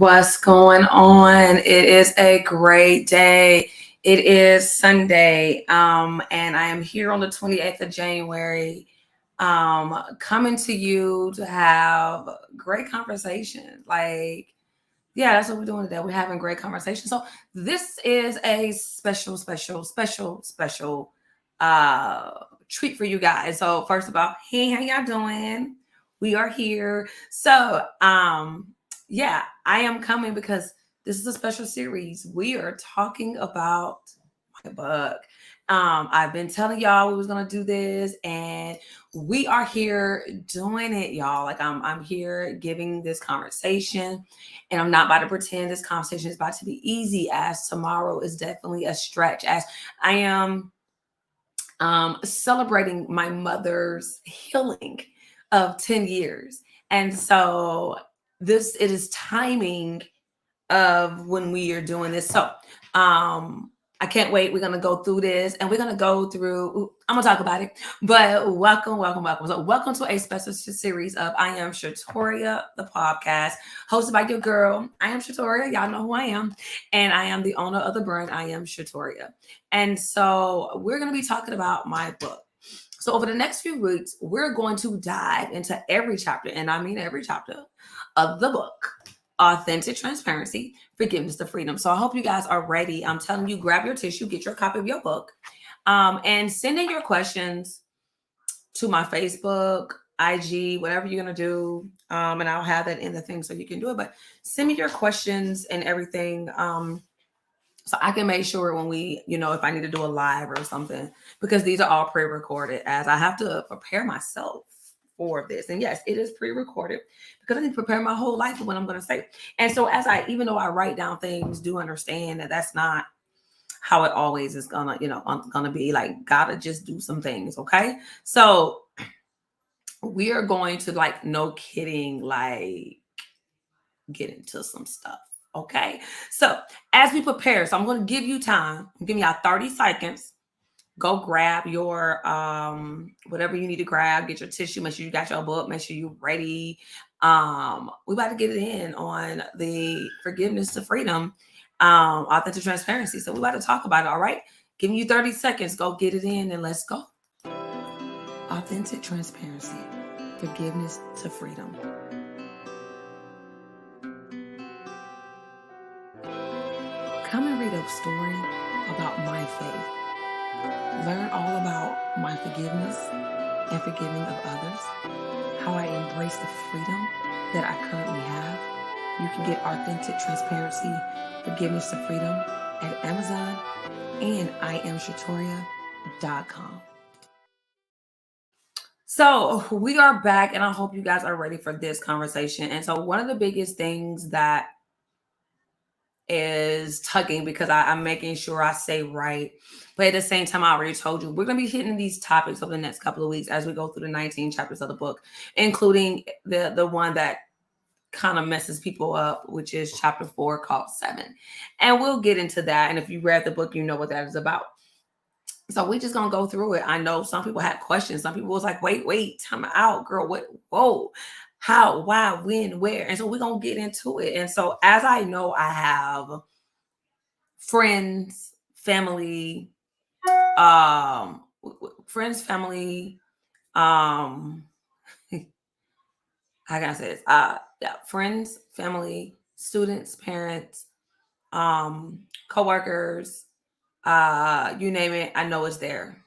What's going on? It is a great day. It is Sunday, and I am here on the 28th of January, coming to you to have great conversation. Yeah, that's what we're doing today. We're having great conversation. So this is a special uh treat for you guys. So first of all, hey, how y'all doing? We are here. Yeah, I am coming because this is a special series. We are talking about my book. I've been telling y'all we was gonna do this, and we are here doing it, y'all. I'm here giving this conversation, and I'm not about to pretend this conversation is about to be easy, as tomorrow is definitely a stretch, as I am celebrating my mother's healing of 10 years. And so it is timing of when we are doing this. So I can't wait. We're gonna go through this, and we're gonna go through. I'm gonna talk about it, but welcome. So welcome to a special series of I Am Shatoria, the podcast, hosted by your girl. I am Shatoria. Y'all know who I am, and I am the owner of the brand I Am Shatoria. And so we're gonna be talking about my book. So over the next few weeks, we're going to dive into every chapter, and I mean every chapter of the book. Authentic transparency, forgiveness to freedom. So I hope you guys are ready. I'm telling you, grab your tissue, get your copy of your book, and send in your questions to my Facebook, IG, whatever you're gonna do. And I'll have that in the thing so you can do it. But send me your questions and everything. So I can make sure when we, if I need to do a live or something, because these are all pre-recorded, as I have to prepare myself for this. And yes, it is pre-recorded because I need to prepare my whole life for what I'm going to say. And so even though I write down things, do understand that that's not how it always is gonna be. Like, gotta just do some things. Okay. So we are going to, no kidding, get into some stuff. Okay. So as we prepare, so I'm going to give you time. I'm giving y'all 30 seconds. Go grab your whatever you need to grab, get your tissue, make sure you got your book, make sure you're ready. We about to get it in on the forgiveness to freedom, authentic transparency. So we about to talk about it. All right. Giving you 30 seconds. Go get it in and let's go. Authentic transparency, forgiveness to freedom. Come and read a story about my faith. Learn all about my forgiveness and forgiving of others, how I embrace the freedom that I currently have. You can get authentic transparency, forgiveness to freedom at Amazon and iamshatoria.com. So we are back, and I hope you guys are ready for this conversation. And so one of the biggest things that is tugging, because I'm making sure I say right, but at the same time, I already told you we're going to be hitting these topics over the next couple of weeks as we go through the 19 chapters of the book, including the one that kind of messes people up, which is chapter 4, called 7. And we'll get into that. And if you read the book, you know what that is about. So we're just gonna go through it. I know some people had questions. Some people was like, wait, time out, girl. What? Whoa. How, why, when, where? And so we're gonna get into it. And so, as I know, I have friends, family, um, family, how can I say this? Yeah, friends, family, students, parents, coworkers, you name it, I know it's there.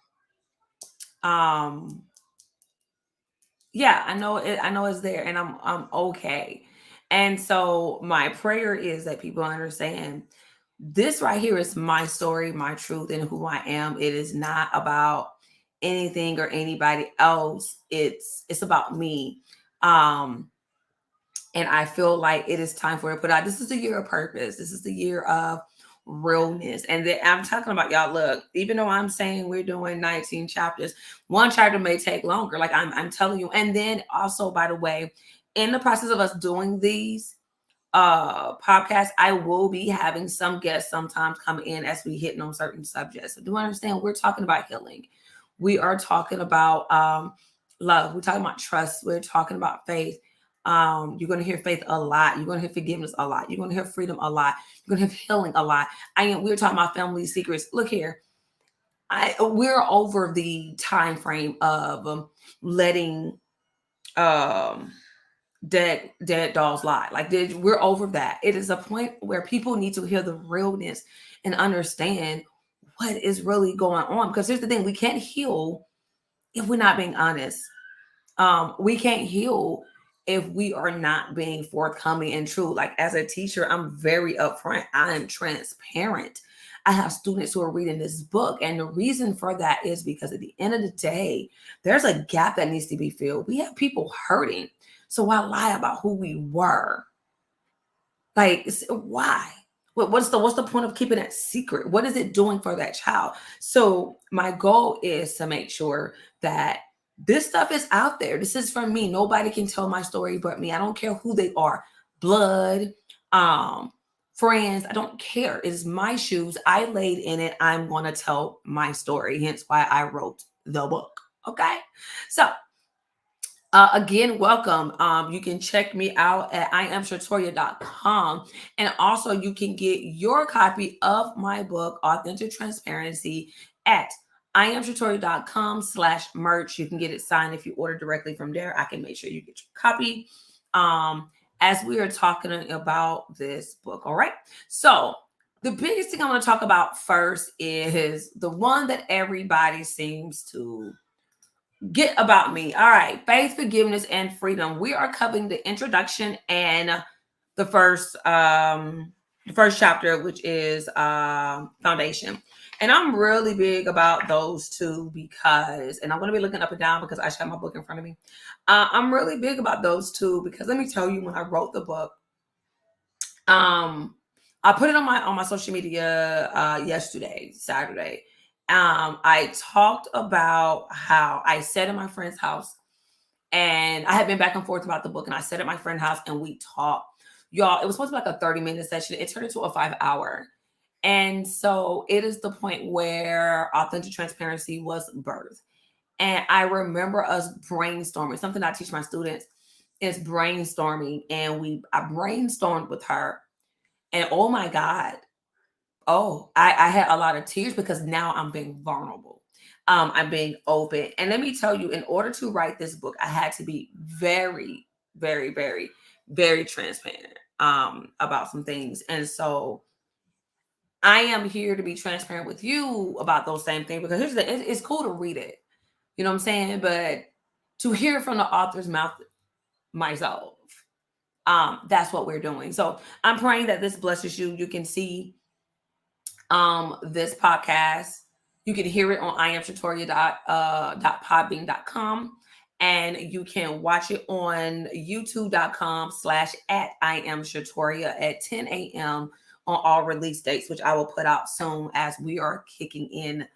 Yeah, I know it's there, and I'm okay. And so my prayer is that people understand this right here is my story, my truth, and who I am. It is not about anything or anybody else. It's about me. And I feel like it is time for it. But this is the year of purpose. This is the year of realness. And I'm talking about, y'all, look, even though I'm saying we're doing 19 chapters, one chapter may take longer. Like I'm telling you. And then also, by the way, in the process of us doing these podcasts, I will be having some guests sometimes come in as we hitting on certain subjects. So do understand we're talking about healing. We are talking about love. We're talking about trust. We're talking about faith. You're going to hear faith a lot. You're going to hear forgiveness a lot. You're going to hear freedom a lot. You're going to hear healing a lot. We're talking about family secrets. Look here. We're over the time frame of letting um dead dolls lie. Like we're over that. It is a point where people need to hear the realness and understand what is really going on. Because here's the thing: we can't heal if we're not being honest. We can't heal if we are not being forthcoming and true. Like as a teacher, I'm very upfront. I am transparent. I have students who are reading this book, and the reason for that is because at the end of the day, there's a gap that needs to be filled. We have people hurting, so why lie about who we were? Like, why? What's the point of keeping that secret? What is it doing for that child? So my goal is to make sure that this stuff is out there. This is for me. Nobody can tell my story but me. I don't care who they are, blood, um, friends. I don't care. It's my shoes. I laid in it. I'm going to tell my story. Hence why I wrote the book. Okay, so again, welcome. You can check me out at iamshatoria.com. And also, you can get your copy of my book, Authentic Transparency, at iamshatoria.com/merch. You can get it signed if you order directly from there. I can make sure you get your copy as we are talking about this book. All right. So, the biggest thing I want to talk about first is the one that everybody seems to get about me. All right, faith, forgiveness, and freedom. We are covering the introduction and the first chapter, which is foundation. And I'm really big about those two because, and I'm going to be looking up and down because I have my book in front of me. I'm really big about those two because let me tell you, when I wrote the book, um, I put it on my social media yesterday, Saturday. I talked about how I sat in my friend's house and I had been back and forth about the book, and I sat at my friend's house and we talked. Y'all, it was supposed to be like a 30-minute session. It turned into a 5-hour. And so it is the point where authentic transparency was birthed. And I remember us brainstorming. Something I teach my students is brainstorming. And I brainstormed with her. And oh my God, I had a lot of tears because now I'm being vulnerable. I'm being open. And let me tell you, in order to write this book, I had to be very, very, very, very transparent about some things. And so I am here to be transparent with you about those same things because it's cool to read it. You know what I'm saying? But to hear from the author's mouth myself, that's what we're doing. So I'm praying that this blesses you. You can see this podcast. You can hear it on iamshatoria.podbean.com, and you can watch it on youtube.com/ at iamshatoria at 10 a.m. on all release dates, which I will put out soon as we are kicking in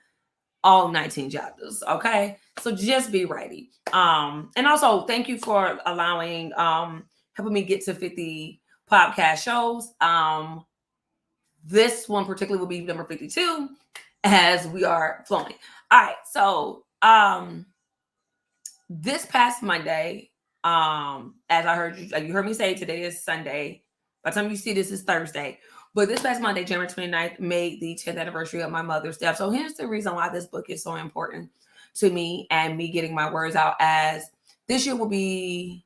all 19 chapters. Okay, so just be ready. And also thank you for allowing helping me get to 50 podcast shows. This one particularly will be number 52 as we are flowing. All right. So this past Monday, as I heard you heard me say, today is Sunday. By the time you see this is Thursday. But this past Monday, January 29th, made the 10th anniversary of my mother's death. So here's the reason why this book is so important to me and me getting my words out, as this year will be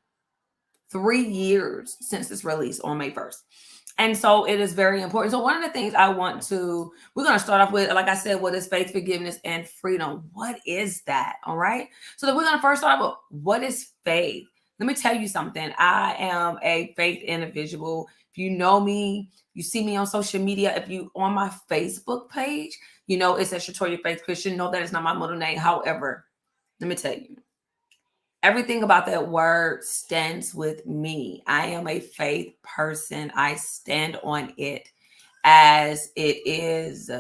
3 years since its release on May 1st. And so it is very important. So one of the things we're going to start off with, like I said, what is faith, forgiveness, and freedom? What is that? All right. So then we're going to first start with what is faith? Let me tell you something. I am a faith individual. If you know me, you see me on social media. If you on my Facebook page, you know it's at Shatoria Faith Christian. No, that is not my middle name. However, let me tell you, everything about that word stands with me. I am a faith person. I stand on it as it is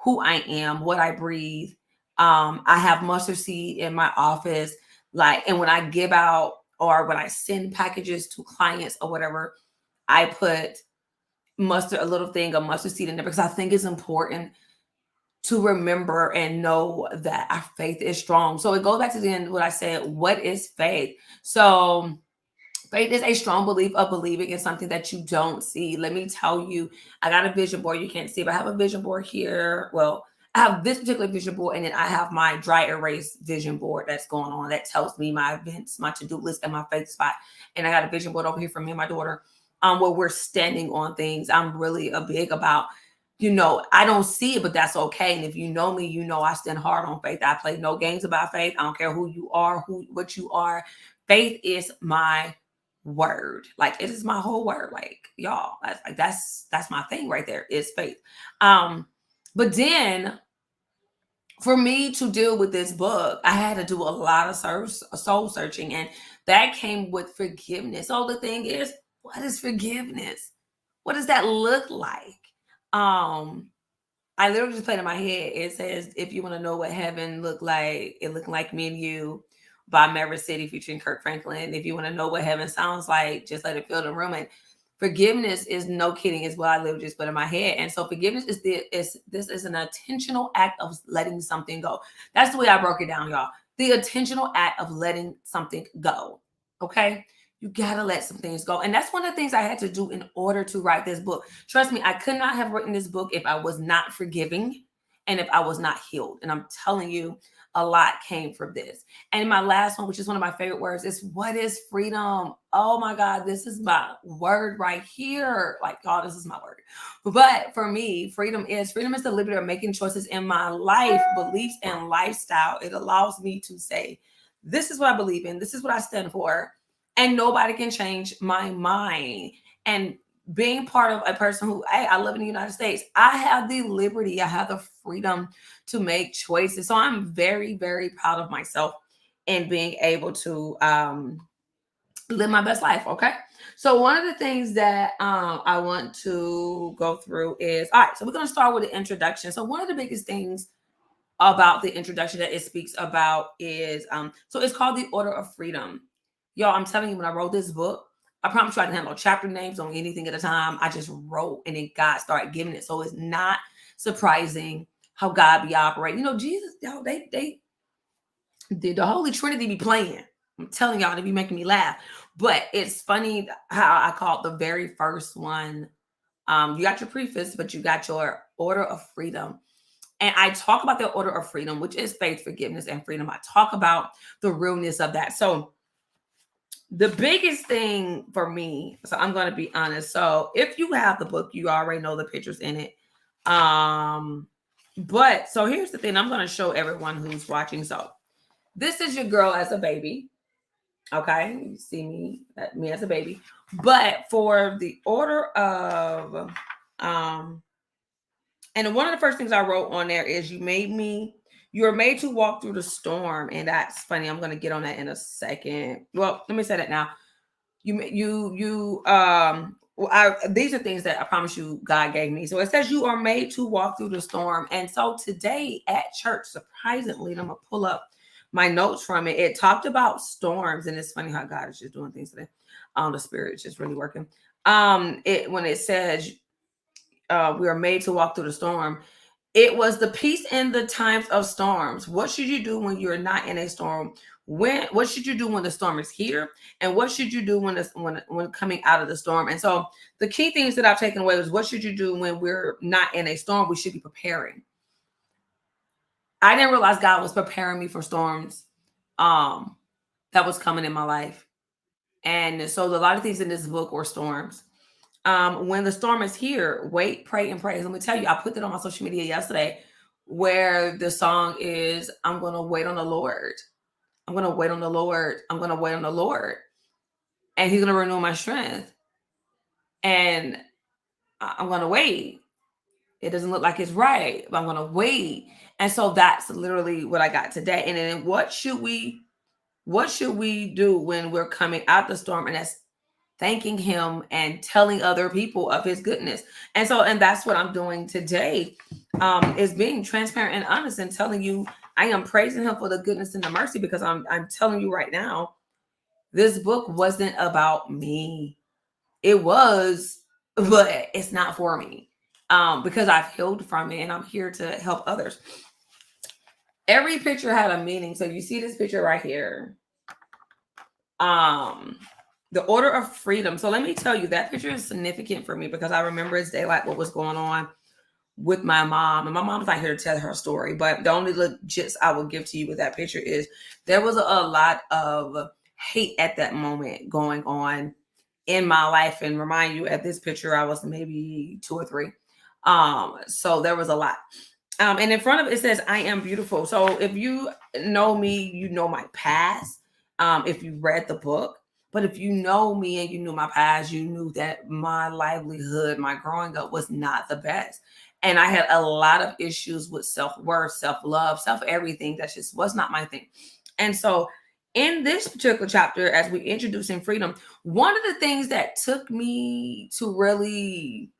who I am, what I breathe. I have mustard seed in my office. And when I give out or when I send packages to clients or whatever, I put a little thing of mustard seed in there because I think it's important to remember and know that our faith is strong. So it goes back to the end what I said, what is faith? So Faith is a strong belief of believing in something that you don't see. Let me tell you, I got a vision board. You can't see, but I have a vision board here. Well, I have this particular vision board, and then I have my dry erase vision board that's going on that tells me my events, my to-do list, and my faith spot. And I got a vision board over here for me and my daughter, where we're standing on things. I'm really a big about, I don't see it, but that's okay. And if you know me, I stand hard on faith. I play no games about faith. I don't care who you are, what you are. Faith is my word. Like, it is my whole word. Like, y'all, that's my thing right there, is faith. But then for me to deal with this book, I had to do a lot of soul searching, and that came with forgiveness. So the thing is, what is forgiveness? What does that look like? I literally just played in my head. It says, if you want to know what heaven looked like, it looked like Me and You by Maverick City featuring Kirk Franklin. If you want to know what heaven sounds like, just let it fill the room. And forgiveness is, no kidding, is what I literally just put in my head. And so forgiveness is an intentional act of letting something go. That's the way I broke it down, y'all. The intentional act of letting something go. Okay? You got to let some things go. And that's one of the things I had to do in order to write this book. Trust me, I could not have written this book if I was not forgiving and if I was not healed. And I'm telling you, a lot came from this. And my last one, which is one of my favorite words, is, what is freedom? Oh my God, this is my word right here. Like, y'all, this is my word. But for me, freedom is the liberty of making choices in my life, beliefs, and lifestyle. It allows me to say, this is what I believe in. This is what I stand for. And nobody can change my mind. And being part of a person who, hey, I live in the United States, I have the liberty, I have the freedom to make choices. So I'm very, very proud of myself in being able to live my best life. Okay. So one of the things that I want to go through is, all right, so we're going to start with the introduction. So one of the biggest things about the introduction that it speaks about is, so it's called the Order of Freedom. Y'all, I'm telling you, when I wrote this book, I promise you I didn't have no chapter names on anything at a time. I just wrote, and then God started giving it. So it's not surprising how God be operating. Jesus, y'all, they the Holy Trinity be playing. I'm telling y'all, they be making me laugh. But it's funny how I called the very first one. You got your preface, but you got your Order of Freedom. And I talk about the Order of Freedom, which is faith, forgiveness, and freedom. I talk about the realness of that. So the biggest thing for me, so I'm going to be honest. So if you have the book, you already know the pictures in it. But so here's the thing. I'm going to show everyone who's watching. So this is your girl as a baby. Okay. You see me as a baby. But for the order of, and one of the first things I wrote on there is, you were made to walk through the storm. And that's funny. I'm going to get on that in a second. Well, let me say that now. These are things that I promise you God gave me. So it says you are made to walk through the storm. And so today at church, surprisingly, and I'm going to pull up my notes from it. It talked about storms. And it's funny how God is just doing things today. The Spirit is just really working. When it says we are made to walk through the storm, it was the peace in the times of storms. What should you do when you're not in a storm? What should you do when the storm is here? And what should you do when coming out of the storm? And so the key things that I've taken away was, what should you do when we're not in a storm? We should be preparing. I didn't realize God was preparing me for storms that was coming in my life. And so a lot of things in this book were storms. When the storm is here, wait, pray, and praise. Let me tell you, I put that on my social media yesterday, where the song is, I'm going to wait on the Lord. I'm going to wait on the Lord. I'm going to wait on the Lord. And he's going to renew my strength. And I'm going to wait. It doesn't look like it's right, but I'm going to wait. And so that's literally what I got today. And then what should we do when we're coming out the storm? And that's thanking him and telling other people of his goodness. And that's what I'm doing today, is being transparent and honest and telling you I am praising him for the goodness and the mercy, because I'm telling you right now, this book wasn't about me. It was, but it's not for me, because I've healed from it and I'm here to help others. Every picture had a meaning. So you see this picture right here. The Order of Freedom. So let me tell you, that picture is significant for me because I remember it's daylight what was going on with my mom. And my mom's not here to tell her story, but the only legits I will give to you with that picture is there was a lot of hate at that moment going on in my life. And remind you, at this picture, I was maybe 2 or 3. So there was a lot. And in front of it says, I am beautiful. So if you know me, you know my past. If you read the book, but if you know me and you knew my past, you knew that my livelihood, my growing up was not the best. And I had a lot of issues with self-worth, self-love, self-everything. That just was not my thing. And so in this particular chapter, as we introducing freedom, one of the things that took me to really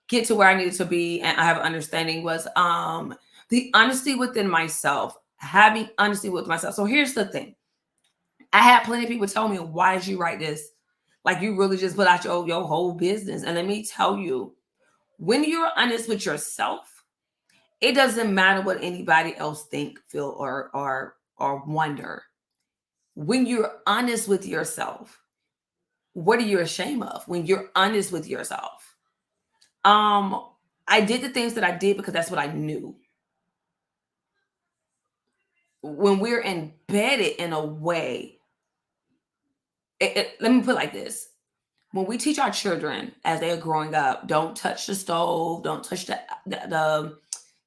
get to where I needed to be and I have understanding was the honesty within myself, having honesty with myself. So here's the thing. I had plenty of people tell me, why did you write this? Like you really just put out your whole business. And let me tell you, when you're honest with yourself, it doesn't matter what anybody else think, feel, or wonder. When you're honest with yourself, what are you ashamed of? When you're honest with yourself. I did the things that I did because that's what I knew. When we're embedded in a way, let me put it like this. When we teach our children as they are growing up, don't touch the stove, don't touch the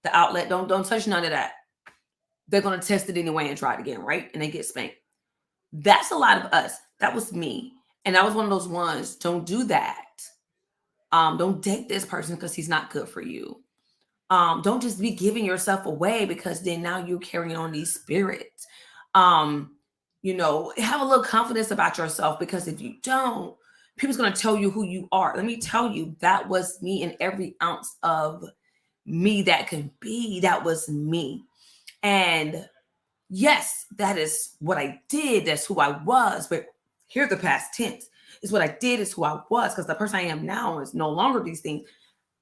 outlet, don't touch none of that. They're going to test it anyway and try it again, right? And they get spanked. That's a lot of us. That was me. And I was one of those ones, don't do that. Don't date this person because he's not good for you. Don't just be giving yourself away because then now you're carrying on these spirits. Have a little confidence about yourself because if you don't, people's going to tell you who you are. Let me tell you, that was me in every ounce of me that could be. That was me. And yes, that is what I did. That's who I was. But here's the past tense. Is what I did is who I was, because the person I am now is no longer these things.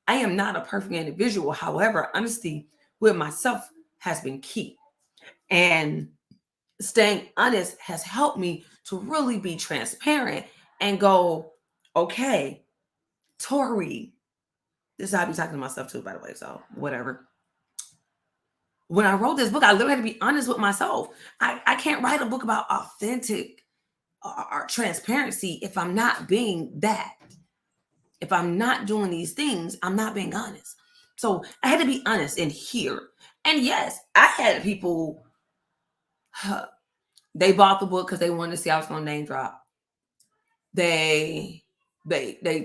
I am not a perfect individual. However, honesty with myself has been key. And staying honest has helped me to really be transparent and go, okay, Tori, this is how I be talking to myself too, by the way. So whatever. When I wrote this book, I literally had to be honest with myself. I can't write a book about authentic or transparency if I'm not being that. If I'm not doing these things, I'm not being honest. So I had to be honest in here. And yes, I had people, they bought the book because they wanted to see I was going to name drop. They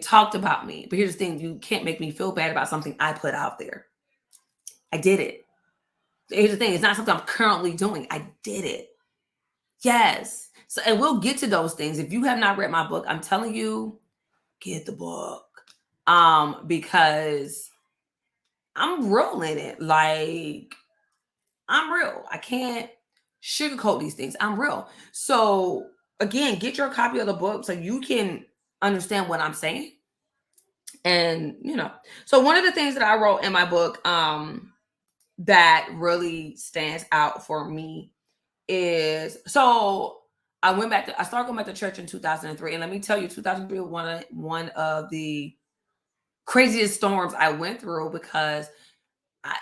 talked about me. But here's the thing, you can't make me feel bad about something I put out there. I did it. Here's the thing, it's not something I'm currently doing. I did it. Yes. So, and we'll get to those things. If you have not read my book, I'm telling you, get the book. Because I'm real in it. Like, I'm real. I can't sugarcoat these things. I'm real. So again, get your copy of the book so you can understand what I'm saying. And so one of the things that I wrote in my book that really stands out for me is, so I started going back to church in 2003. And let me tell you, 2003 was one of the craziest storms I went through because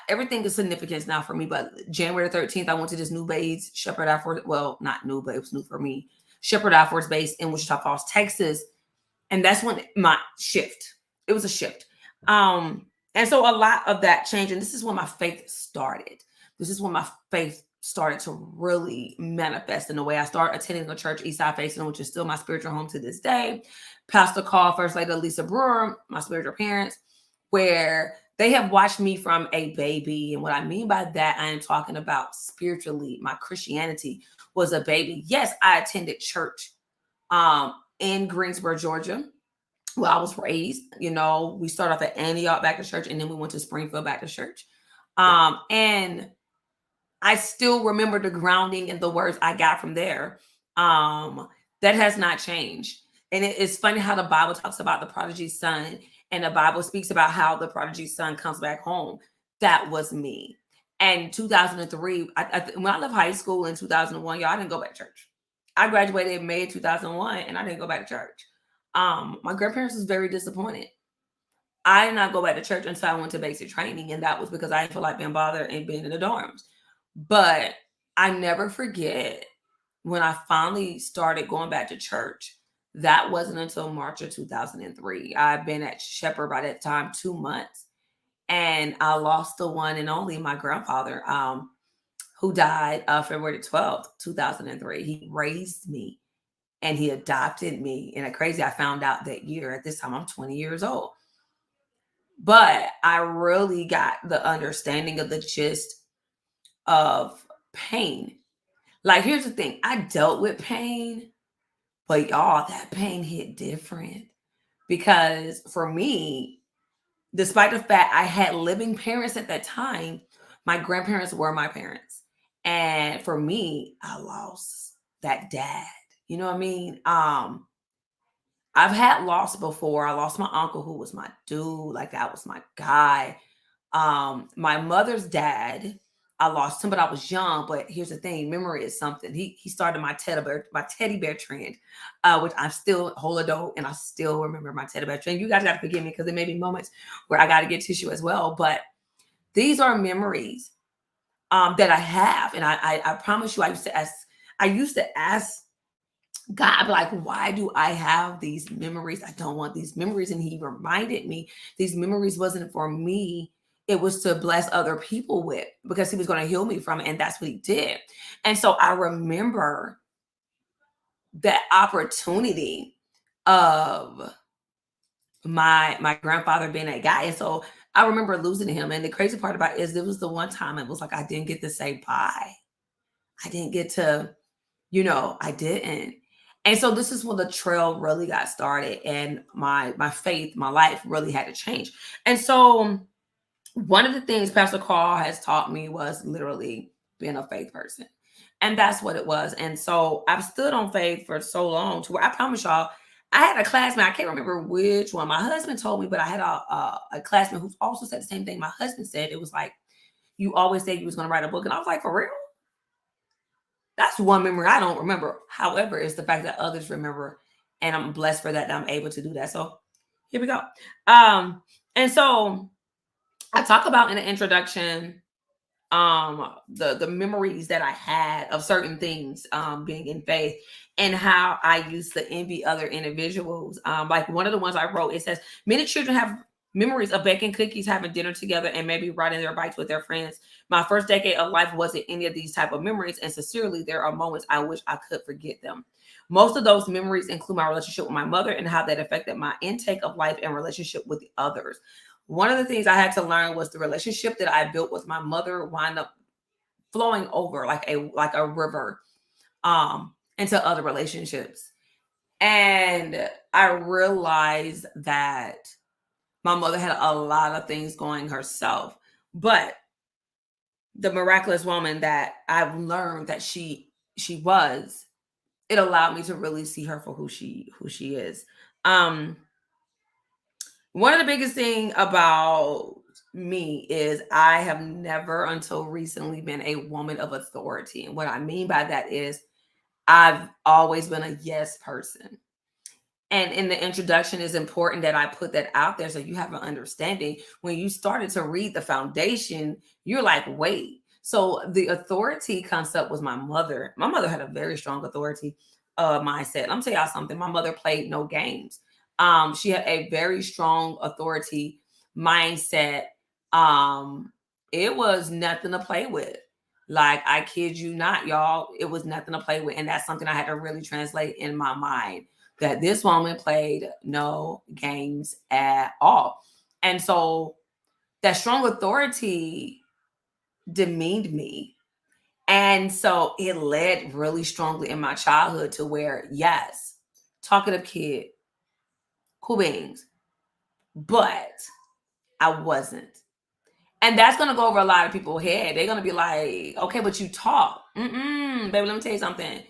everything is significance now for me. But January 13th, I went to this New Base Shepherd Air Force. Well, not new, but it was new for me. Shepherd Air Force Base in Wichita Falls, Texas. And that's when my shift. It was a shift. And so a lot of that changed. And this is when my faith started. This is when my faith started to really manifest in a way. I started attending a church, Eastside Facing, which is still my spiritual home to this day. Pastor Carl, First Lady Lisa Brewer, my spiritual parents, where they have watched me from a baby. And what I mean by that, I am talking about spiritually. My Christianity was a baby. Yes, I attended church in Greensboro, Georgia. Well, I was raised, we started off at Antioch Baptist Church, and then we went to Springfield Baptist Church. And I still remember the grounding and the words I got from there. That has not changed. And it's funny how the Bible talks about the prodigy son, and the Bible speaks about how the prodigy son comes back home. That was me. And 2003, when I left high school in 2001, y'all, I didn't go back to church. I graduated in May 2001 and I didn't go back to church. My grandparents was very disappointed. I did not go back to church until I went to basic training, and that was because I didn't feel like being bothered and being in the dorms. But I never forget when I finally started going back to church. That wasn't until March of 2003. I've been at Shepherd by that time 2 months, and I lost the one and only my grandfather, who died February 12th, 2003. He raised me and he adopted me. And crazy, I found out that year. At this time, I'm 20 years old. But I really got the understanding of the gist of pain. Like, here's the thing, I dealt with pain, but y'all, that pain hit different. Because for me, despite the fact I had living parents at that time, my grandparents were my parents. And for me, I lost that dad. You know what I mean? I've had loss before. I lost my uncle who was my dude, like that was my guy. My mother's dad, I lost him, but I was young. But here's the thing: memory is something. He started my teddy bear trend, which I'm still whole adult, and I still remember my teddy bear trend. You guys got to forgive me because there may be moments where I got to get tissue as well. But these are memories that I have, and I promise you, I used to ask God, like, why do I have these memories? I don't want these memories. And he reminded me these memories wasn't for me. It was to bless other people with, because he was going to heal me from it. And that's what he did. And so I remember that opportunity of my grandfather being that guy. And so I remember losing him. And the crazy part about it is it was the one time it was like I didn't get to say bye. I didn't get to, I didn't. And so this is when the trail really got started, and my faith, my life really had to change. And so one of the things Pastor Carl has taught me was literally being a faith person. And that's what it was. And so I've stood on faith for so long to where I promise y'all, I had a classmate, I can't remember which one. My husband told me, but I had a classmate who also said the same thing my husband said. It was like, you always said you was going to write a book. And I was like, for real? That's one memory I don't remember. However, it's the fact that others remember, and I'm blessed for that I'm able to do that. So here we go. And so I talk about in the introduction the memories that I had of certain things being in faith, and how I used to envy other individuals. Like one of the ones I wrote, it says many children have memories of baking cookies, having dinner together, and maybe riding their bikes with their friends. My first decade of life wasn't any of these type of memories, and sincerely, there are moments I wish I could forget them. Most of those memories include my relationship with my mother and how that affected my intake of life and relationship with others. One of the things I had to learn was the relationship that I built with my mother wind up flowing over like a river into other relationships. And I realized that my mother had a lot of things going herself, but the miraculous woman that I've learned that she was, it allowed me to really see her for who she is. Um One of the biggest thing about me is I have never until recently been a woman of authority. And what I mean by that is I've always been a yes person. And in the introduction, it's important that I put that out there so you have an understanding. When you started to read the foundation, you're like, wait. So the authority concept was my mother. My mother had a very strong authority mindset. I'm gonna tell y'all something. My mother played no games. She had a very strong authority mindset. Um, it was nothing to play with. Like, I kid you not, y'all. It was nothing to play with. And that's something I had to really translate in my mind, that this woman played no games at all. And so that strong authority demeaned me. And so it led really strongly in my childhood to where, yes, talkative kid, cool beings, but I wasn't. And that's going to go over a lot of people's head. They're going to be like, okay, but you talk. Baby, let me tell you something.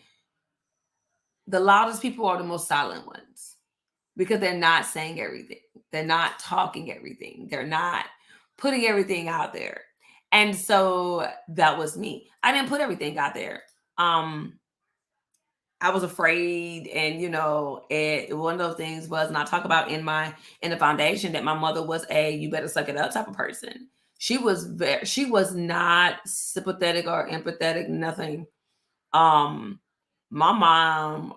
The loudest people are the most silent ones, because they're not saying everything. They're not talking everything. They're not putting everything out there. And so that was me. I didn't put everything out there. Um, I was afraid, and one of those things was, and I talk about in the foundation, that my mother was a you better suck it up type of person. She was not sympathetic or empathetic, nothing. Um, my mom,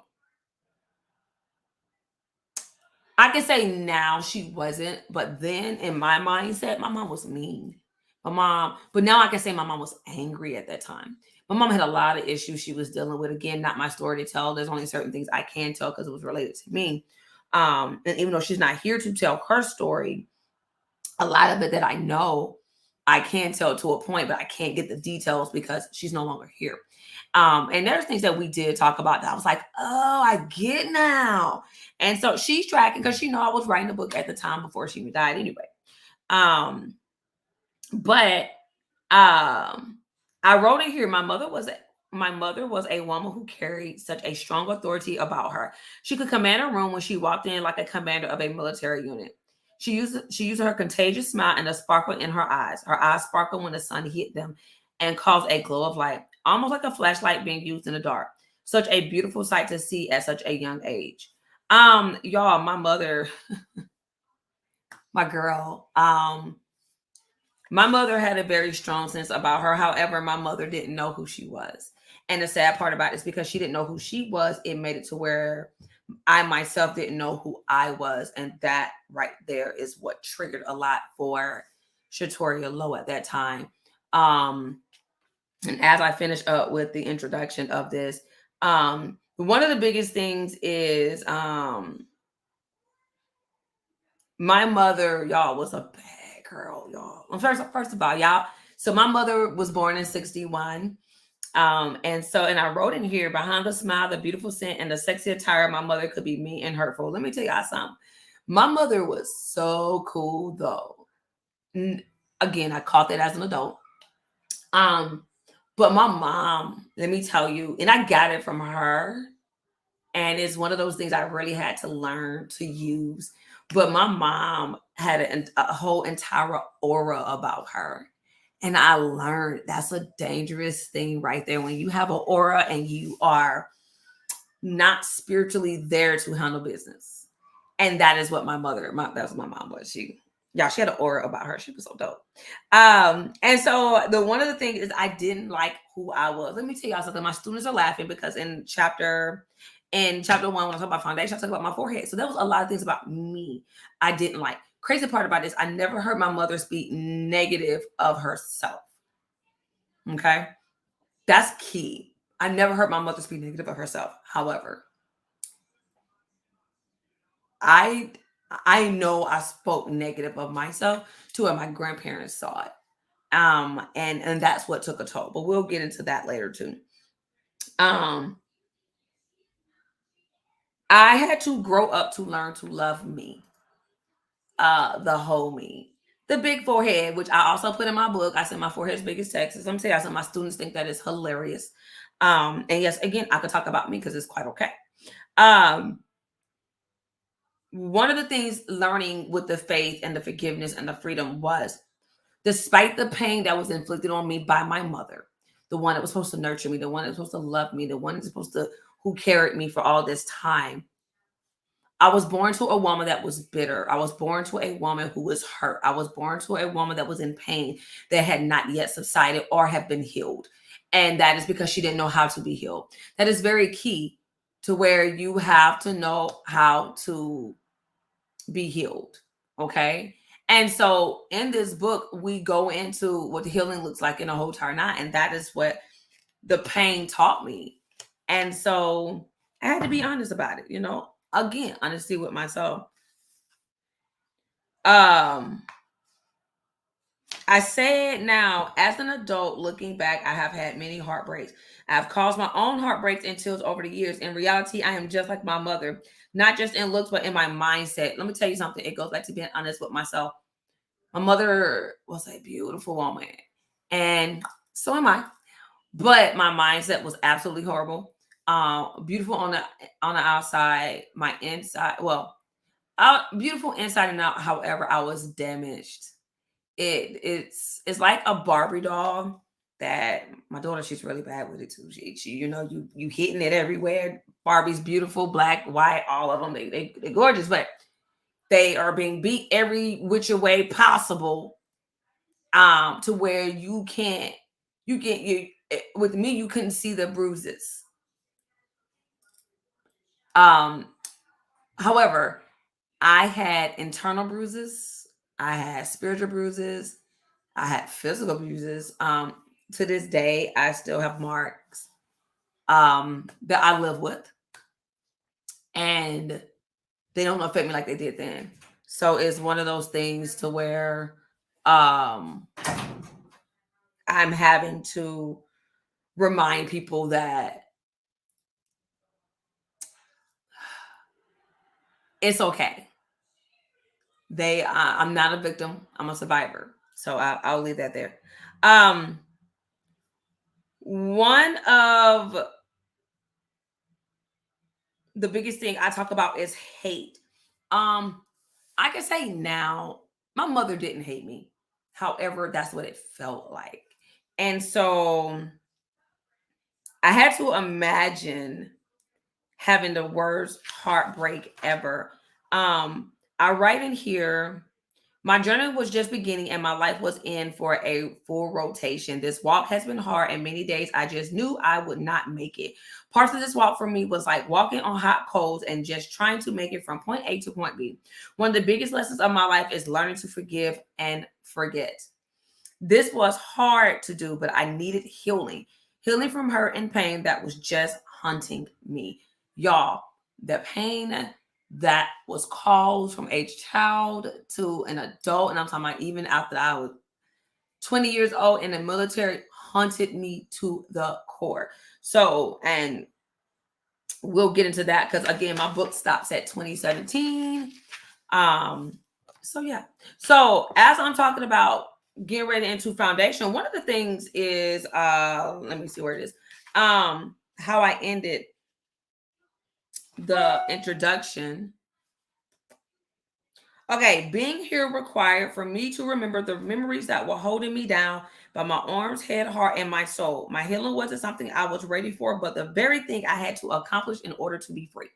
I can say now she wasn't, but then in my mindset, my mom was mean. But now I can say my mom was angry at that time. My mom had a lot of issues she was dealing with. Again, not my story to tell. There's only certain things I can tell because it was related to me. And even though she's not here to tell her story, a lot of it that I know, I can tell to a point, but I can't get the details because she's no longer here. And there's things that we did talk about that I was like, oh, I get now. And so she's tracking because she know I was writing a book at the time before she died anyway. Um, but I wrote it here. My mother was a woman who carried such a strong authority about her. She could command a room when she walked in like a commander of a military unit. She used her contagious smile and a sparkle in her eyes. Her eyes sparkled when the sun hit them and caused a glow of light, almost like a flashlight being used in the dark. Such a beautiful sight to see at such a young age. Y'all, my mother, my girl, my mother had a very strong sense about her. However, my mother didn't know who she was. And the sad part about it is because she didn't know who she was, it made it to where I myself didn't know who I was. And that right there is what triggered a lot for Shatoria Lowe at that time. And as I finish up with the introduction of this, one of the biggest things is my mother, y'all, was a bad girl, y'all. First of all, y'all. So my mother was born in 61. And I wrote in here, behind the smile, the beautiful scent, and the sexy attire, my mother could be mean and hurtful. Let me tell y'all something. My mother was so cool though. Again, I caught that as an adult. But my mom, let me tell you, and I got it from her. And it's one of those things I really had to learn to use. But my mom had a whole entire aura about her. And I learned that's a dangerous thing right there. When you have an aura and you are not spiritually there to handle business. And that is what that's what my mom was. She had an aura about her. She was so dope. And so the one of the things is I didn't like who I was. Let me tell y'all something. My students are laughing because in chapter 1, when I talk about foundation, I talk about my forehead. So there was a lot of things about me I didn't like. Crazy part about this, I never heard my mother speak negative of herself. Okay. That's key. I never heard my mother speak negative of herself. However, I know I spoke negative of myself to where my grandparents saw it. And that's what took a toll. But we'll get into that later too. Um, I had to grow up to learn to love me. The whole me. The big forehead, which I also put in my book. I said my forehead's big as Texas. I'm telling you, some of my students think that is hilarious. And yes, again, I could talk about me because it's quite okay. One of the things learning with the faith and the forgiveness and the freedom was, despite the pain that was inflicted on me by my mother, the one that was supposed to nurture me, the one that was supposed to love me, the one that's supposed to who carried me for all this time, I was born to a woman that was bitter. I was born to a woman who was hurt. I was born to a woman that was in pain that had not yet subsided or have been healed. And that is because she didn't know how to be healed. That is very key to where you have to know how to be healed. Okay. And so in this book, we go into what the healing looks like in a whole entire night. And that is what the pain taught me. And so I had to be honest about it, again, honesty with myself. I said now, as an adult looking back, I have had many heartbreaks. I've caused my own heartbreaks and tears over the years. In reality, I am just like my mother, not just in looks, but in my mindset. Let me tell you something. It goes back to being honest with myself. My mother was a beautiful woman, and so am I. But my mindset was absolutely horrible. Beautiful on the outside, my inside. Well, beautiful inside and out. However, I was damaged. It's like a Barbie doll. that my daughter, she's really bad with it too. She you hitting it everywhere. Barbie's beautiful, black, white, all of them. They're gorgeous, but they are being beat every which way possible. To where you can't, with me, you couldn't see the bruises. Um, However, I had internal bruises, I had spiritual bruises, I had physical bruises. To this day, I still have marks that I live with, and they don't affect me like they did then. So it's one of those things to where um I'm having to remind people that it's okay. I'm not a victim. I'm a survivor. So I'll leave that there. Um, One of the biggest thing I talk about is hate. Um, I can say now, my mother didn't hate me. However, that's what it felt like. And so I had to imagine having the worst heartbreak ever. I write in here, my journey was just beginning and my life was in for a full rotation. This walk has been hard and many days I just knew I would not make it. Parts of this walk for me was like walking on hot coals and just trying to make it from point A to point B. One of the biggest lessons of my life is learning to forgive and forget. This was hard to do, but I needed healing. Healing from hurt and pain that was just hunting me. Y'all, the pain that was caused from a child to an adult, and I'm talking about even after I was 20 years old in the military, haunted me to the core. So, and we'll get into that because again, my book stops at 2017. Um, so yeah. So as I'm talking about getting ready into foundation, one of the things is let me see where it is. How I ended the introduction. Okay, being here required for me to remember the memories that were holding me down by my arms, head, heart, and my soul. My healing wasn't something I was ready for, but the very thing I had to accomplish in order to be free.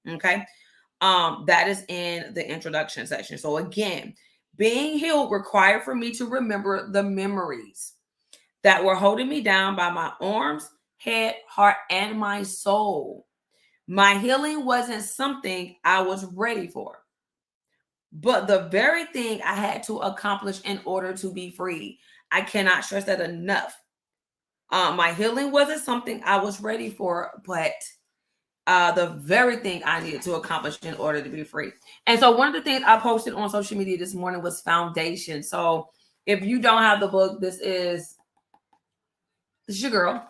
Okay. That is in the introduction section. So again, being healed required for me to remember the memories that were holding me down by my arms, head, heart, and my soul. My healing wasn't something I was ready for, but the very thing I had to accomplish in order to be free. I cannot stress that enough. My healing wasn't something I was ready for, but the very thing I needed to accomplish in order to be free. And so one of the things I posted on social media this morning was foundation. So if you don't have the book, this is your girl.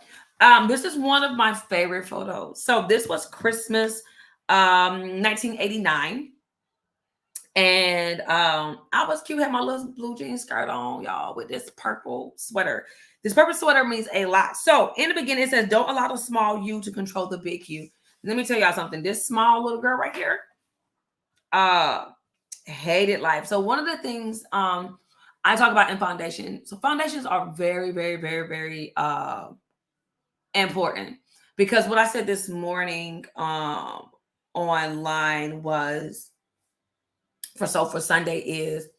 This is one of my favorite photos. So this was Christmas 1989. And I was cute, had my little blue jean skirt on, y'all, with this purple sweater. This purple sweater means a lot. So in the beginning, it says, don't allow the small you to control the big you. Let me tell y'all something. This small little girl right here, uh, hated life. So one of the things I talk about in foundation. So foundations are very, very, very, very important, because what I said this morning online was for Sunday is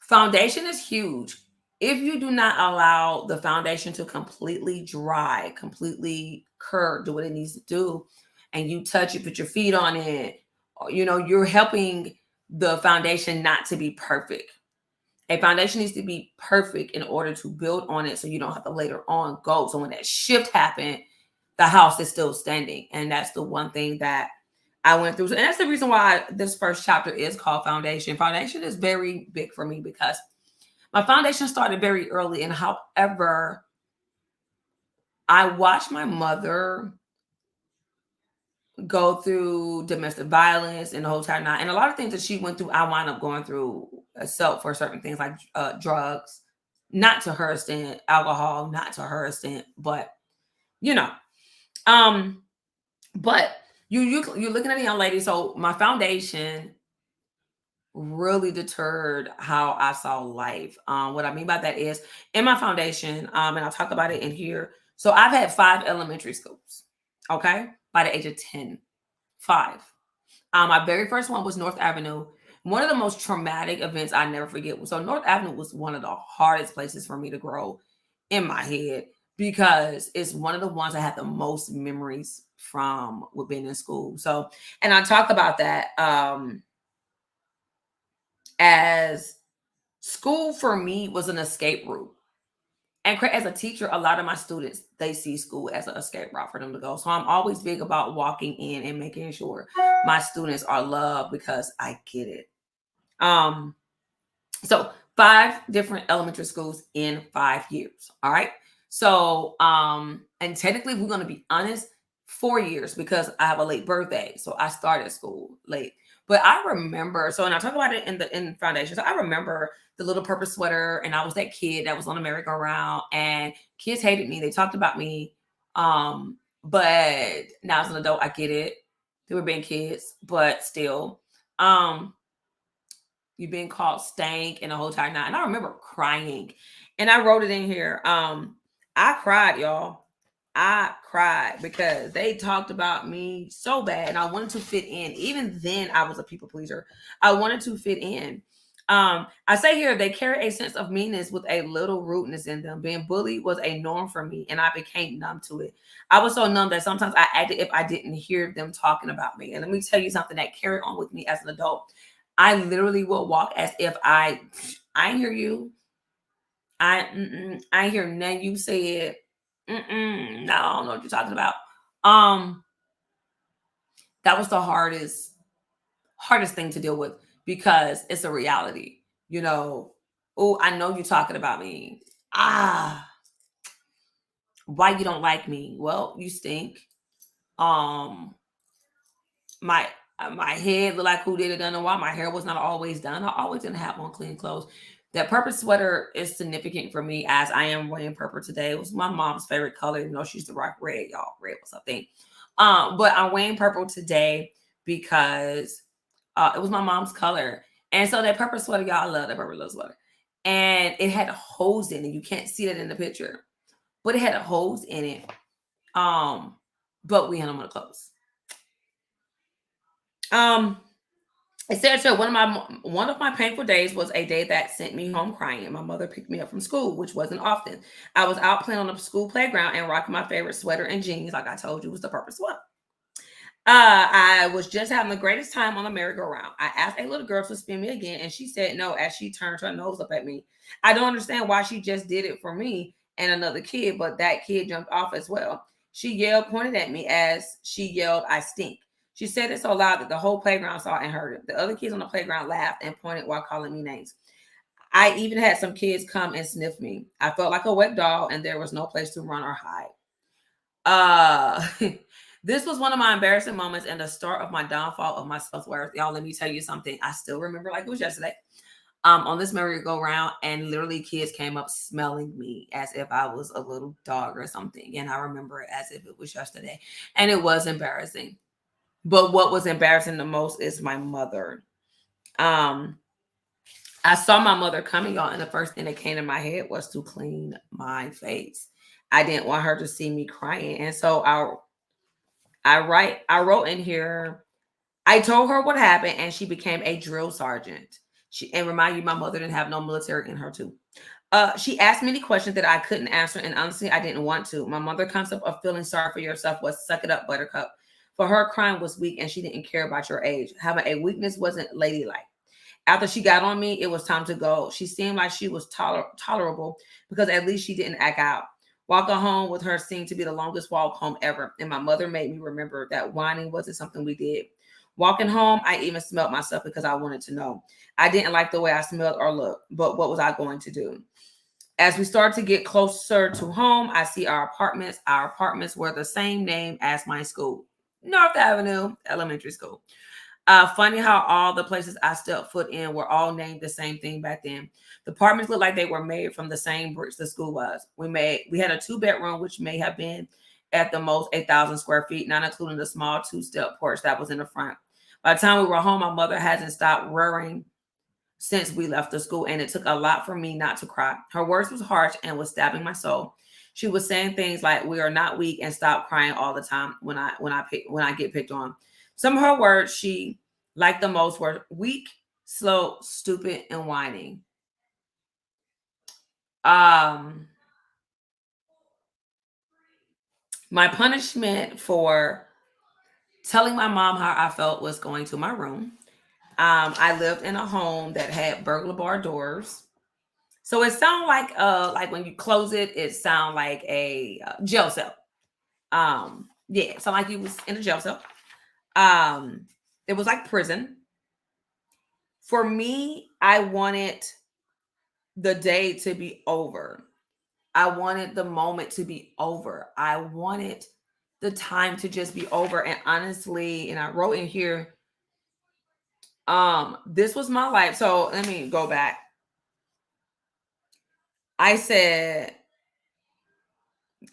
foundation is huge. If you do not allow the foundation to completely dry, completely cure, do what it needs to do, and you touch it, put your feet on it, you're helping the foundation not to be perfect. A foundation needs to be perfect in order to build on it so you don't have to later on go. So when that shift happened, the house is still standing. And that's the one thing that I went through. And that's the reason why this first chapter is called Foundation. Foundation is very big for me because my foundation started very early. And however, I watched my mother go through domestic violence and the whole time. And a lot of things that she went through, I wound up going through herself for certain things like drugs, not to her extent, alcohol, not to her extent, but you know, um, but you're looking at a young lady. So my foundation really deterred how I saw life. What I mean by that is in my foundation, and I'll talk about it in here. So I've had 5 elementary schools, okay, by the age of 10. Five. My very first one was North Avenue. One of the most traumatic events I never forget. So North Avenue was one of the hardest places for me to grow in my head because it's one of the ones I had the most memories from with being in school. So, and I talk about that as school for me was an escape route. And as a teacher, a lot of my students, they see school as an escape route for them to go. So I'm always big about walking in and making sure my students are loved because I get it. Um, so 5 different elementary schools in 5 years. All right. So, and technically, we're going to be honest, 4 years because I have a late birthday. So I started school late. But I remember, so and I talk about it in foundation. So I remember the little purple sweater, and I was that kid that was on the merry-go-round, and kids hated me. They talked about me. But now as an adult, I get it. They were being kids, but still. You being called stank and the whole time. And I remember crying. And I wrote it in here. I cried, y'all. I cried because they talked about me so bad and I wanted to fit in. Even then, I was a people pleaser. I wanted to fit in. I say here they carry a sense of meanness with a little rudeness in them. Being bullied was a norm for me, and I became numb to it. I was so numb that sometimes I acted if I didn't hear them talking about me. And let me tell you something that carried on with me as an adult. I literally will walk as if I hear you. I hear none you said. No, I don't know what you're talking about. Um, that was the hardest thing to deal with because it's a reality. You know, oh, I know you're talking about me. Ah, why you don't like me? Well, you stink. Um, my my head looked like who did it done and why my hair was not always done. I always didn't have on clean clothes. That purple sweater is significant for me as I am wearing purple today. It was my mom's favorite color. You know, she used to rock red, y'all. Red was her thing. But I'm wearing purple today because it was my mom's color. And so that purple sweater, y'all, I love that purple little sweater. And it had holes in it. You can't see that in the picture, but it had holes in it. But we had them on the clothes. Um, it said so. One of my painful days was a day that sent me home crying. My mother picked me up from school, which wasn't often. I was out playing on the school playground and rocking my favorite sweater and jeans, like I told you, was the purple sweater. I was just having the greatest time on the merry-go-round. I asked a little girl to spin me again, and she said no as she turned her nose up at me. I don't understand why she just did it for me and another kid, but that kid jumped off as well. She yelled, pointed at me as she yelled, I stink. She said it so loud that the whole playground saw and heard it. The other kids on the playground laughed and pointed while calling me names. I even had some kids come and sniff me. I felt like a wet doll, and there was no place to run or hide. This was one of my embarrassing moments and the start of my downfall of my self-worth. Y'all, let me tell you something. I still remember like it was yesterday. On this merry-go-round, and literally kids came up smelling me as if I was a little dog or something. And I remember it as if it was yesterday. And it was embarrassing. But what was embarrassing the most is my mother. Um, I saw my mother coming on, and the first thing that came to my head was to clean my face. I didn't want her to see me crying. And so I wrote in here, I told her what happened and she became a drill sergeant. And remind you, my mother didn't have no military in her too. She asked many questions that I couldn't answer, and honestly, I didn't want to. My mother concept of feeling sorry for yourself was suck it up, buttercup. For her, crying was weak and she didn't care about your age. Having a weakness wasn't ladylike. After she got on me, it was time to go. She seemed like she was tolerable because at least she didn't act out. Walking home with her seemed to be the longest walk home ever. And my mother made me remember that whining wasn't something we did. Walking home, I even smelled myself because I wanted to know. I didn't like the way I smelled or looked, but what was I going to do? As we start to get closer to home, I see our apartments. Our apartments were the same name as my school, North Avenue Elementary School. Funny how all the places I stepped foot in were all named the same thing back then. The apartments looked like they were made from the same bricks the school was. We had a 2-bedroom, which may have been at the most 8,000 square feet, not including the small 2-step porch that was in the front. By the time we were home, my mother hasn't stopped worrying since we left the school, and it took a lot for me not to cry. Her words was harsh and was stabbing my soul. She was saying things like, "We are not weak," and "Stop crying all the time when I get picked on." Some of her words she liked the most were weak, slow, stupid, and whining. Um, my punishment for telling my mom how I felt was going to my room. I lived in a home that had burglar bar doors. So it sounded like when you close it, it sound like a jail cell. Yeah, so like you was in a jail cell. Um, it was like prison. For me, I wanted the day to be over. I wanted the moment to be over. I wanted the time to just be over. And honestly, and I wrote in here, this was my life. So let me go back. I said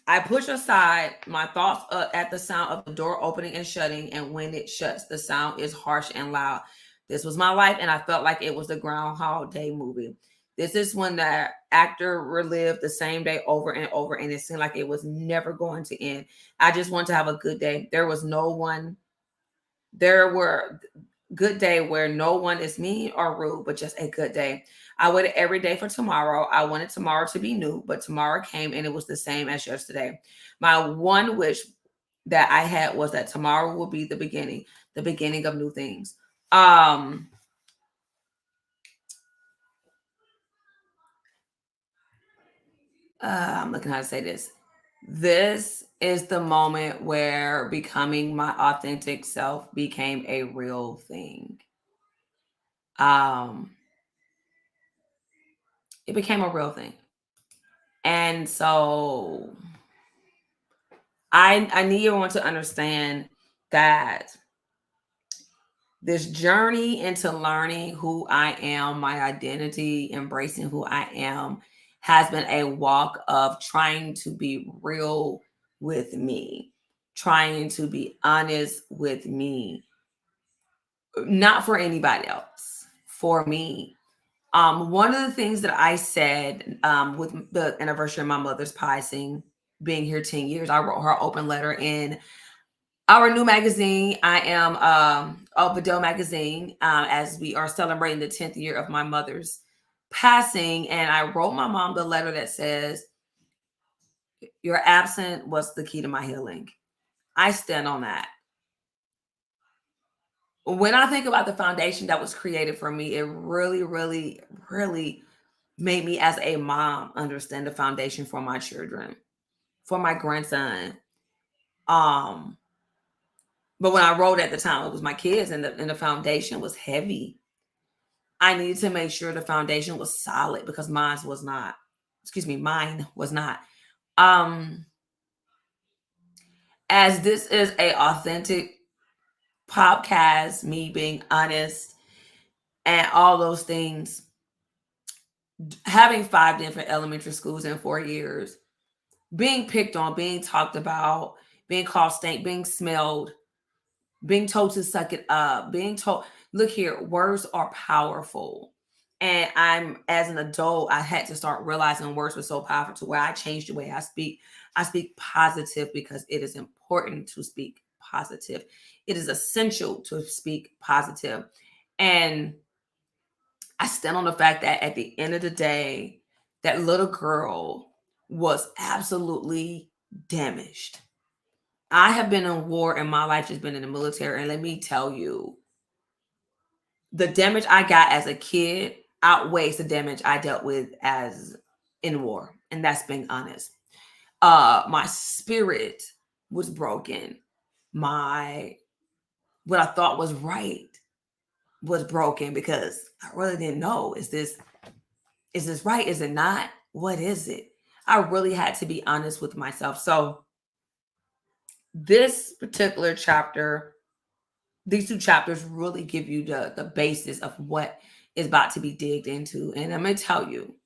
I push aside my thoughts at the sound of the door opening and shutting, and when it shuts, the sound is harsh and loud. This was my life, and I felt like it was the Groundhog Day movie. This is when the actor relived the same day over and over, and it seemed like it was never going to end. I just wanted to have a good day. There were good day where no one is mean or rude, but just a good day. I waited every day for tomorrow. I wanted tomorrow to be new, but tomorrow came and it was the same as yesterday. My one wish that I had was that tomorrow will be the beginning of new things. Um, I'm looking how to say this. This is the moment where becoming my authentic self became a real thing. Um, it became a real thing. And so I need everyone to understand that this journey into learning who I am, my identity, embracing who I am, has been a walk of trying to be real with me, trying to be honest with me, not for anybody else, for me. One of the things that I said with the anniversary of my mother's passing, being here 10 years, I wrote her an open letter in our new magazine. I am Vidal magazine, as we are celebrating the 10th year of my mother's passing. And I wrote my mom the letter that says, "Your absence was the key to my healing." I stand on that. When I think about the foundation that was created for me, it really, really, really made me as a mom understand the foundation for my children, for my grandson. Um, but when I wrote at the time, it was my kids, and the foundation was heavy. I needed to make sure the foundation was solid because mine was not. Excuse me, mine was not. Um, as this is a authentic podcast, me being honest and all those things, having 5 different elementary schools in 4 years, being picked on, being talked about, being called stank, being smelled, being told to suck it up, being told, look here, words are powerful. And I'm, as an adult, I had to start realizing words were so powerful to where I changed the way I speak. I speak positive because it is important to speak positive. It is essential to speak positive. And I stand on the fact that at the end of the day, that little girl was absolutely damaged. I have been in war and my life has been in the military. And let me tell you, the damage I got as a kid outweighs the damage I dealt with as in war. And that's being honest. My spirit was broken. My what I thought was right was broken because I really didn't know. Is this right? Is it not? What is it? I really had to be honest with myself. So this particular chapter, these two chapters really give you the basis of what is about to be digged into. And I'm going to tell you,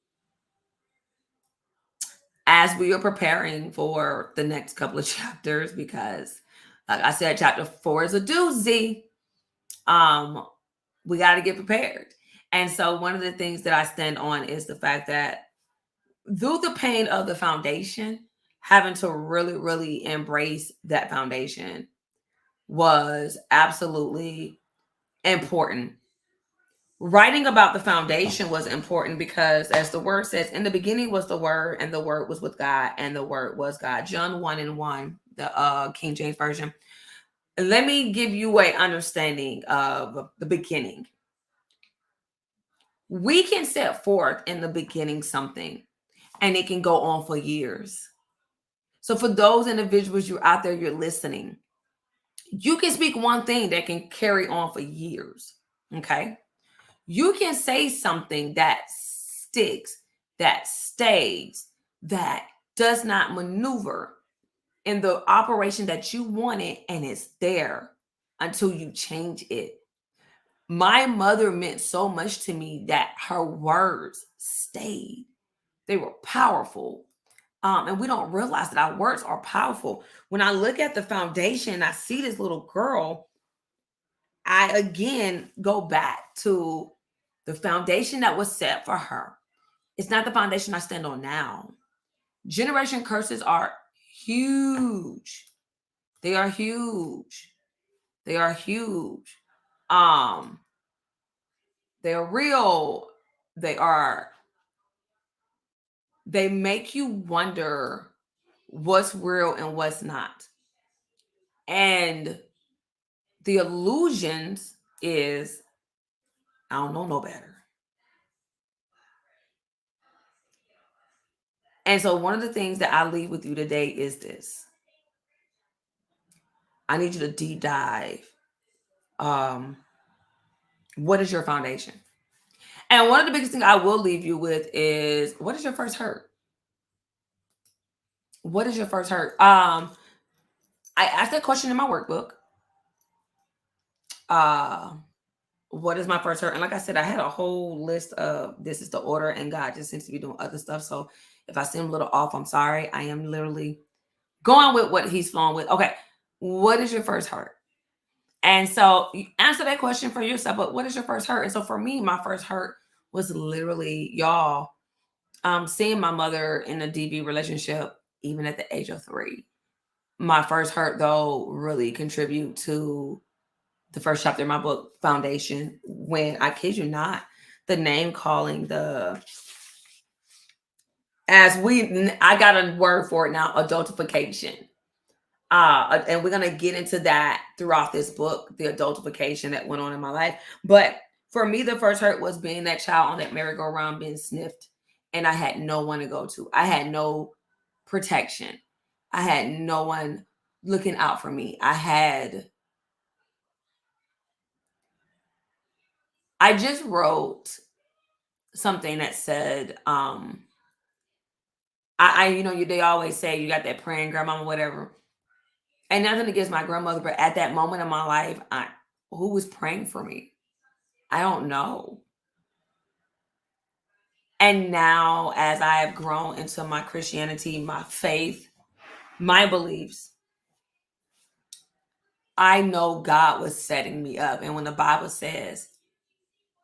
as we are preparing for the next couple of chapters, because like I said, chapter 4 is a doozy. Um, we got to get prepared. And so one of the things that I stand on is the fact that through the pain of the foundation, having to really, really embrace that foundation was absolutely important. Writing about the foundation was important because, as the word says, in the beginning was the word, and the word was with God, and the word was God. John 1 and 1, the King James Version. Let me give you a understanding of the beginning. We can set forth in the beginning something, and it can go on for years. So for those individuals you're out there, you're listening, you can speak one thing that can carry on for years. Okay. You can say something that sticks, that stays, that does not maneuver in the operation that you wanted, and it's there until you change it. My mother meant so much to me that her words stayed. They were powerful. And we don't realize that our words are powerful. When I look at the foundation, I see this little girl. I again go back to the foundation that was set for her. It's not the foundation I stand on now. Generation curses are huge. They are huge. They are huge. Um, they're real. They are, they make you wonder what's real and what's not. And the illusions is, I don't know no better. And so one of the things that I leave with you today is this. I need you to deep dive. Um, what is your foundation? And one of the biggest things I will leave you with is, what is your first hurt? What is your first hurt? I asked that question in my workbook. Uh, what is my first hurt? And like I said, I had a whole list of this is the order, and God just seems to be doing other stuff. So if I seem a little off, I'm sorry. I am literally going with what he's flowing with. Okay. What is your first hurt? And so you answer that question for yourself, but what is your first hurt? And so for me, my first hurt was literally, y'all, seeing my mother in a DV relationship, even at the age of 3. My first hurt, though, really contribute to the first chapter of my book, Foundation, when I kid you not, the name calling, the I got a word for it now, adultification. And we're gonna get into that throughout this book, the adultification that went on in my life. But for me, the first hurt was being that child on that merry-go-round being sniffed, and I had no one to go to. I had no protection. I had no one looking out for me. I just wrote something that said, they always say you got that praying grandmama, whatever. And nothing against my grandmother, but at that moment in my life, who was praying for me? I don't know. And now, as I have grown into my Christianity, my faith, my beliefs, I know God was setting me up. And when the Bible says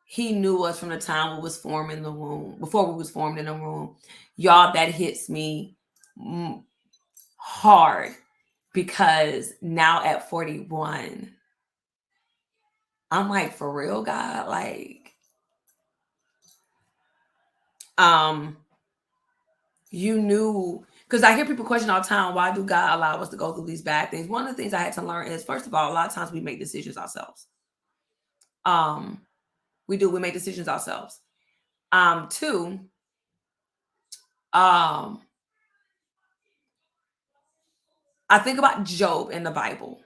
he knew us from the time we was formed in the womb, before we was formed in the womb, y'all, that hits me hard because now at 41, I'm like, for real, God, like, you knew, because I hear people question all the time, why do God allow us to go through these bad things? One of the things I had to learn is, first of all, a lot of times we make decisions ourselves. Um, we make decisions ourselves. Two, um, I think about Job in the Bible.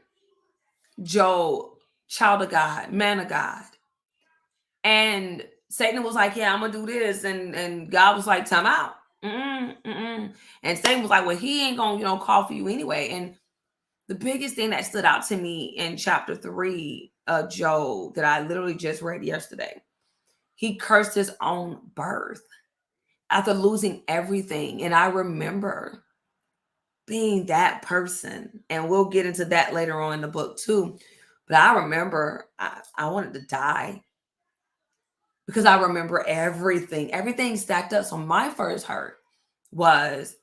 Job, child of God, man of God. And Satan was like, yeah, I'm gonna do this. And God was like, time out. Mm-mm, mm-mm. And Satan was like, well, he ain't gonna, call for you anyway. And the biggest thing that stood out to me in chapter 3 of Job that I literally just read yesterday, he cursed his own birth after losing everything. And I remember being that person. And we'll get into that later on in the book too. But I remember I wanted to die because I remember everything stacked up. So my first hurt was,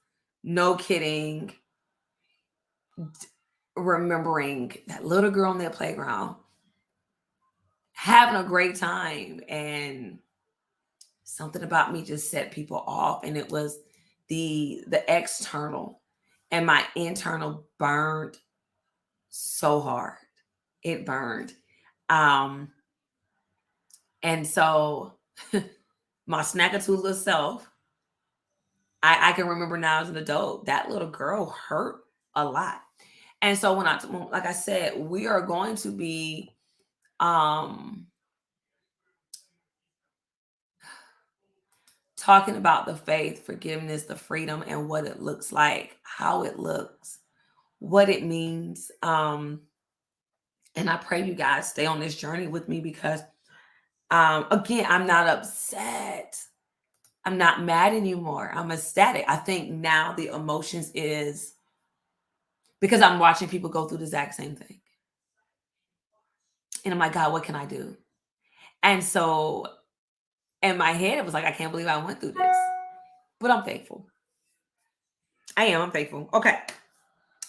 no kidding, remembering that little girl on that playground having a great time, and something about me just set people off, and it was the external, and my internal burned so hard. It burned. Um and so my snackatoodle self, I can remember now as an adult, that little girl hurt a lot. And so like I said, we are going to be um talking about the faith, forgiveness, the freedom, and what it looks like, how it looks, what it means. And I pray you guys stay on this journey with me, because again, I'm not upset. I'm not mad anymore. I'm ecstatic. I think now the emotions is because I'm watching people go through the exact same thing. And I'm like, God, what can I do? And so in my head, it was like, I can't believe I went through this. But I'm thankful. I'm thankful. Okay.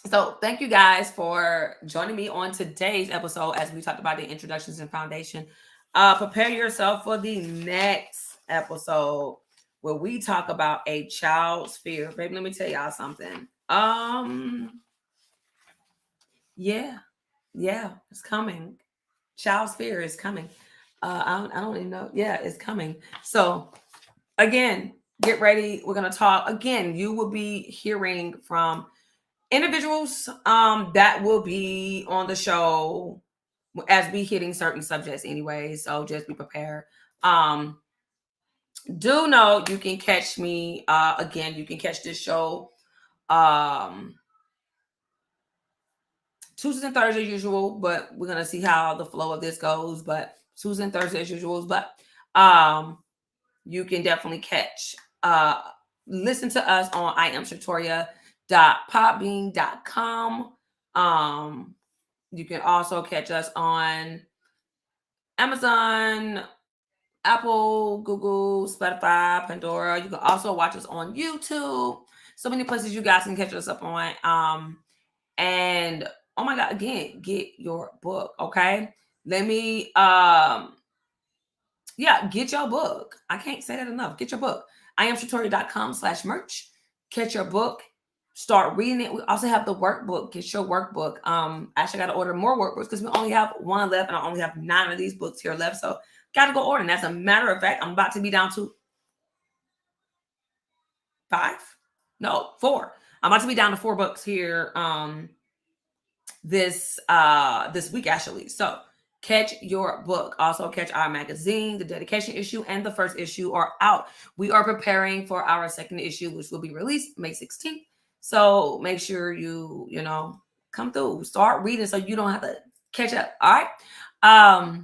So thank you guys for joining me on today's episode as we talked about the introductions and foundation. Prepare yourself for the next episode where we talk about a child's fear. Baby, let me tell y'all something. Yeah, it's coming. Child's fear is coming. I don't even know. Yeah, it's coming. So again, get ready. We're gonna talk again. You will be hearing from individuals that will be on the show as we hitting certain subjects anyway. So just be prepared. Do know you can catch me again. You can catch this show Tuesdays and Thursdays as usual, but we're gonna see how the flow of this goes. But Tuesdays and Thursdays as usual, but you can definitely catch listen to us on iamshatoria.podbean.com. You can also catch us on Amazon, Apple, Google, Spotify, Pandora. You can also watch us on YouTube. So many places you guys can catch us up on. And oh my God, again, get your book. Okay. Let me get your book. I can't say that enough. Get your book. iamshatoria.com/merch. Catch your book. Start reading it. We also have the workbook. Get your workbook. Actually, I got to order more workbooks because we only have one left, and I only have 9 of these books here left. So, got to go order. And as a matter of fact, I'm about to be down to 5. No, 4. I'm about to be down to 4 books here. This week actually. So catch your book. Also catch our magazine. The dedication issue and the first issue are out. We are preparing for our second issue, which will be released May 16th. So make sure you come through, start reading so you don't have to catch up. All right. I'll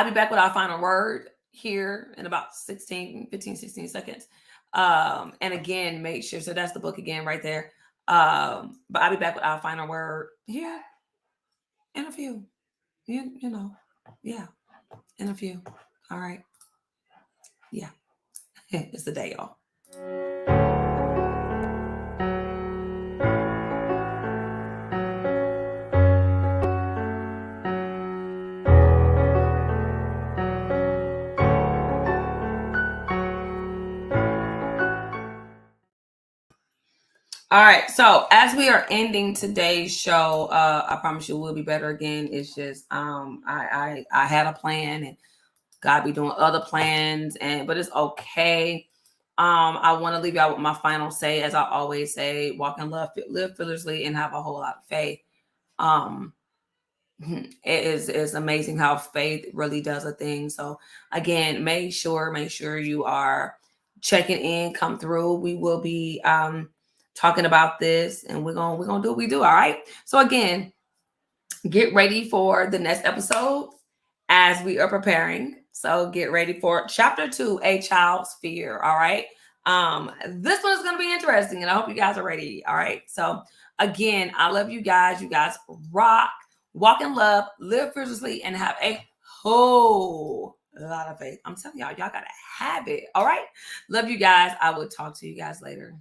be back with our final word here in about 15, 16 seconds. And again, make sure, so that's the book again right there. But I'll be back with our final word here in a few. In a few. All right. Yeah. It's the day, y'all. All right. So as we are ending today's show, I promise you we'll be better again. It's just I had a plan, and God be doing other plans, but it's okay. I want to leave y'all with my final say, as I always say: walk in love, live fearlessly, and have a whole lot of faith. It's amazing how faith really does a thing. So again, make sure you are checking in, come through. We will be talking about this, and we're gonna do what we do. All right. So again, get ready for the next episode as we are preparing. So get ready for chapter 2, A Child's Fear. All right. This one is going to be interesting, and I hope you guys are ready. All right. So again, I love you guys. You guys rock, walk in love, live fearlessly, and have a whole A lot of faith. I'm telling y'all, y'all gotta have it. All right. Love you guys. I will talk to you guys later.